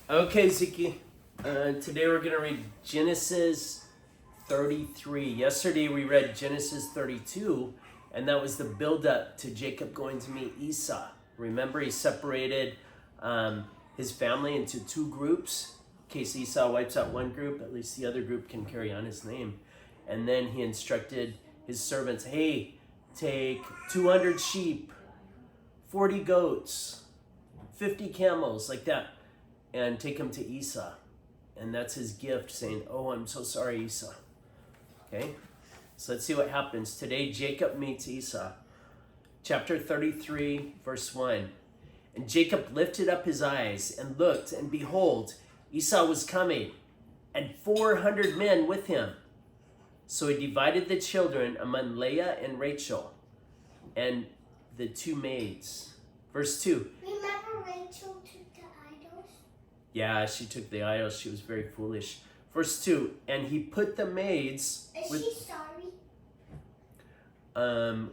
Okay, Ziki. Today we're going to read Genesis 33. Yesterday we read Genesis 32, and that was the build-up to Jacob going to meet Esau. Remember, he separated his family into two groups. In case Esau wipes out one group, at least the other group can carry on his name. And then he instructed his servants, hey, take 200 sheep, 40 goats, 50 camels, like that, and take him to Esau. And that's his gift, saying, oh, I'm so sorry, Esau. Okay, so let's see what happens. Today, Jacob meets Esau. Chapter 33, verse 1. And Jacob lifted up his eyes and looked, and behold, Esau was coming, and 400 men with him. So he divided the children among Leah and Rachel, and the two maids. Verse 2. Remember Rachel took the idols? Yeah, she took the idols. She was very foolish. Verse 2. And he put the maids... Is she sorry?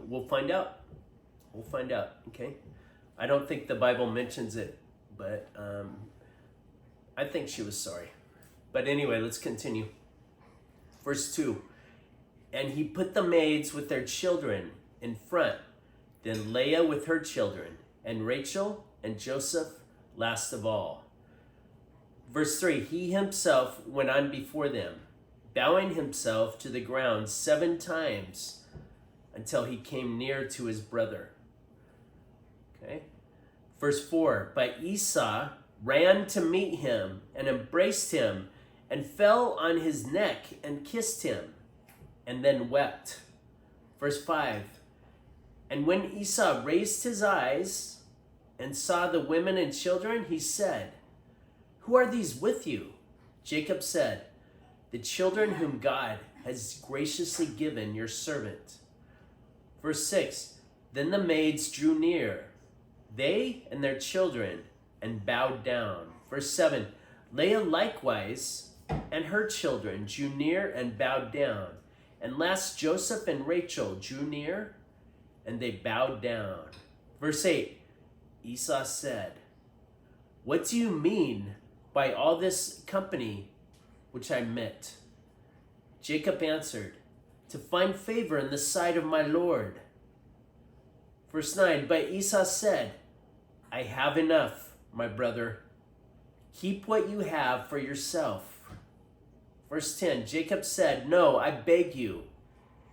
We'll find out. We'll find out, okay? I don't think the Bible mentions it, but I think she was sorry. But anyway, let's continue. Verse 2. And he put the maids with their children in front, then Leah with her children, and Rachel and Joseph last of all. Verse 3, he himself went on before them, bowing himself to the ground 7 times until he came near to his brother. Okay. Verse 4, but Esau ran to meet him and embraced him and fell on his neck and kissed him and then wept. Verse 5, and when Esau raised his eyes and saw the women and children, he said, who are these with you? Jacob said, the children whom God has graciously given your servant. Verse 6, then the maids drew near, they and their children, and bowed down. Verse 7, Leah likewise and her children drew near and bowed down. And last Joseph and Rachel drew near, and they bowed down. Verse 8, Esau said, what do you mean by all this company which I met? Jacob answered, to find favor in the sight of my Lord. Verse 9, but Esau said, I have enough, my brother. Keep what you have for yourself. Verse 10, Jacob said, no, I beg you,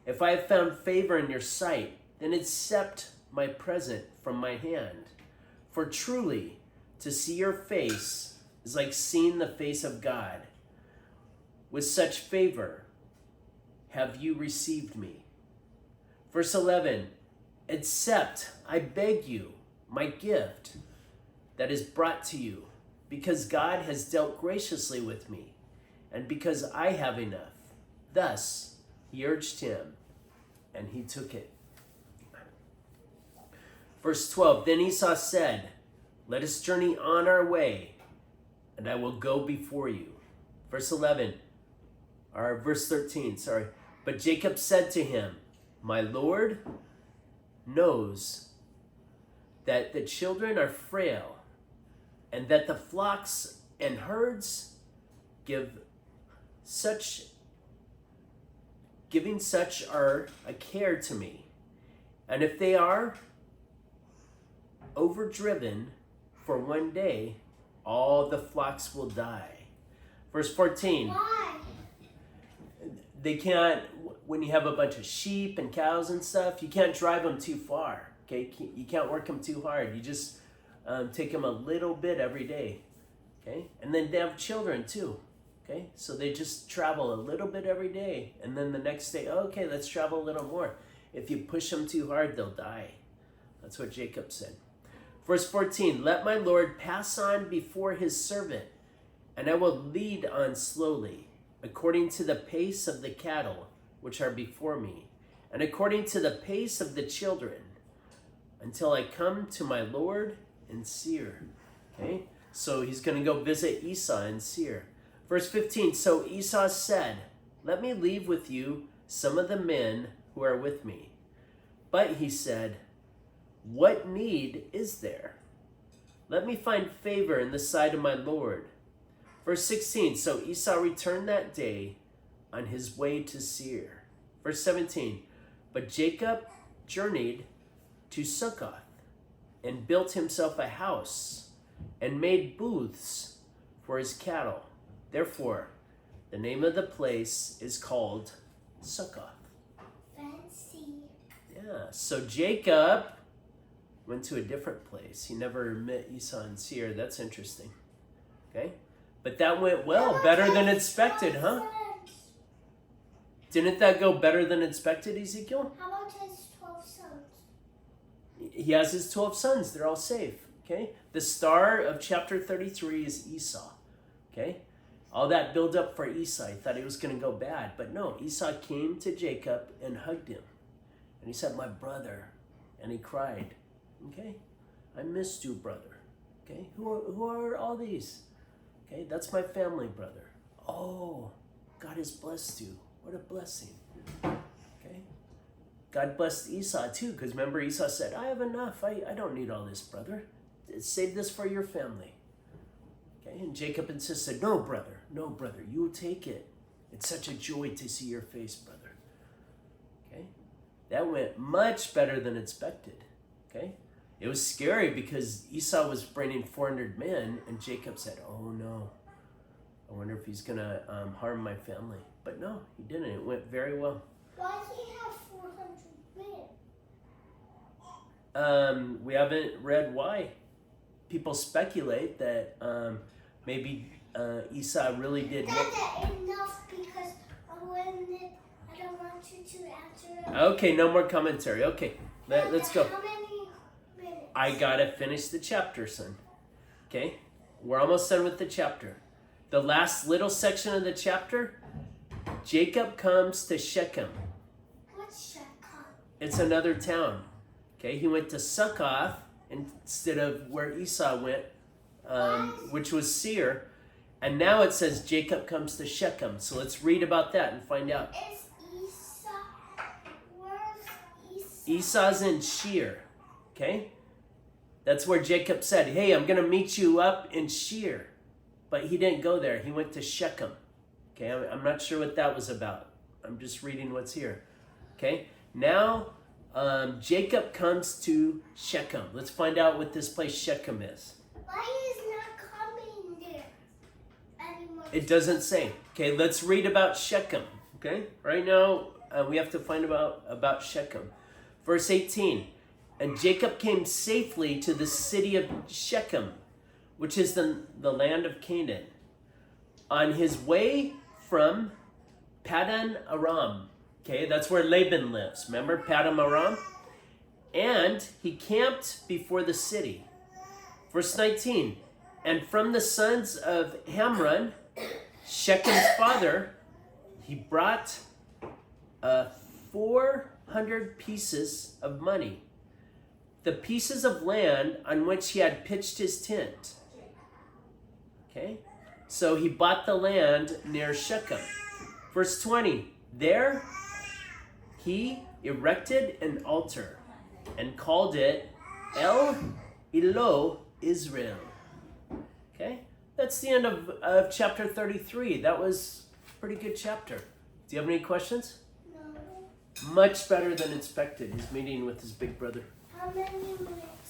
if I have found favor in your sight, then accept my present from my hand. For truly, to see your face is like seeing the face of God. With such favor have you received me. Verse 11, accept, I beg you, my gift that is brought to you, because God has dealt graciously with me, and because I have enough. Thus he urged him, and he took it. Verse 12, then Esau said, let us journey on our way, and I will go before you. Verse 13, but Jacob said to him, my Lord knows that the children are frail, and that the flocks and herds giving such are a care to me. And if they are overdriven for one day, all the flocks will die. Verse 14. Why? They can't, when you have a bunch of sheep and cows and stuff, you can't drive them too far. Okay, you can't work them too hard. You just take them a little bit every day. Okay, and then they have children too. Okay, so they just travel a little bit every day, and then the next day, okay, let's travel a little more. If you push them too hard, they'll die. That's what Jacob said. Verse 14, let my Lord pass on before his servant, and I will lead on slowly, according to the pace of the cattle which are before me, and according to the pace of the children, until I come to my Lord in Seir. Okay, so he's going to go visit Esau in Seir. Verse 15, so Esau said, let me leave with you some of the men who are with me. But he said, what need is there? Let me find favor in the sight of my Lord, Verse 16, so Esau returned that day on his way to Seir. Verse 17, but Jacob journeyed to Succoth and built himself a house and made booths for his cattle. Therefore, the name of the place is called Succoth. Fancy. Yeah, so Jacob went to a different place. He never met Esau in Seir. That's interesting. Okay? But that went well, better than expected, huh? Didn't that go better than expected, Ezekiel? How about his 12 sons? He has his 12 sons. They're all safe. Okay? The star of chapter 33 is Esau. Okay? All that build up for Esau. He thought he was going to go bad. But no, Esau came to Jacob and hugged him. And he said, my brother. And he cried. Okay? I missed you, brother. Okay? Who are all these? Okay? That's my family, brother. Oh, God has blessed you. What a blessing. Okay? God blessed Esau too, because remember Esau said, I have enough. I don't need all this, brother. Save this for your family. Okay? And Jacob insisted, no, brother, you take it. It's such a joy to see your face, brother. Okay? That went much better than expected. Okay? It was scary because Esau was bringing 400 men, and Jacob said, oh no, I wonder if he's going to harm my family. But no, he didn't. It went very well. Why did he have 400 men? We haven't read why. People speculate that maybe Esau really did. That's enough because I don't want you to answer it. Okay, no more commentary. Okay, let's go. How many minutes? I gotta finish the chapter, son. Okay, we're almost done with the chapter. The last little section of the chapter, Jacob comes to Shechem. What's Shechem? It's another town. Okay, he went to Succoth instead of where Esau went, which was Seir. And now it says Jacob comes to Shechem. So let's read about that and find out. Is Esau? Where's Esau? Esau's in Seir. Okay? That's where Jacob said, hey, I'm going to meet you up in Seir. But he didn't go there. He went to Shechem. Okay, I'm not sure what that was about. I'm just reading what's here. Okay, now Jacob comes to Shechem. Let's find out what this place Shechem is. Why is not coming there anymore? It doesn't say. Okay, let's read about Shechem. Okay, right now we have to find about Shechem. Verse 18, and Jacob came safely to the city of Shechem, which is the land of Canaan, on his way from Paddan Aram. Okay, that's where Laban lives. Remember Paddan Aram? And he camped before the city. Verse 19, and from the sons of Hamran, Shechem's father, he brought 400 pieces of money, the pieces of land on which he had pitched his tent. Okay, so he bought the land near Shechem. Verse 20, there he erected an altar and called it El Elo Israel. Okay, that's the end of chapter 33. That was a pretty good chapter. Do you have any questions? No. Much better than expected. He's meeting with his big brother. How many minutes?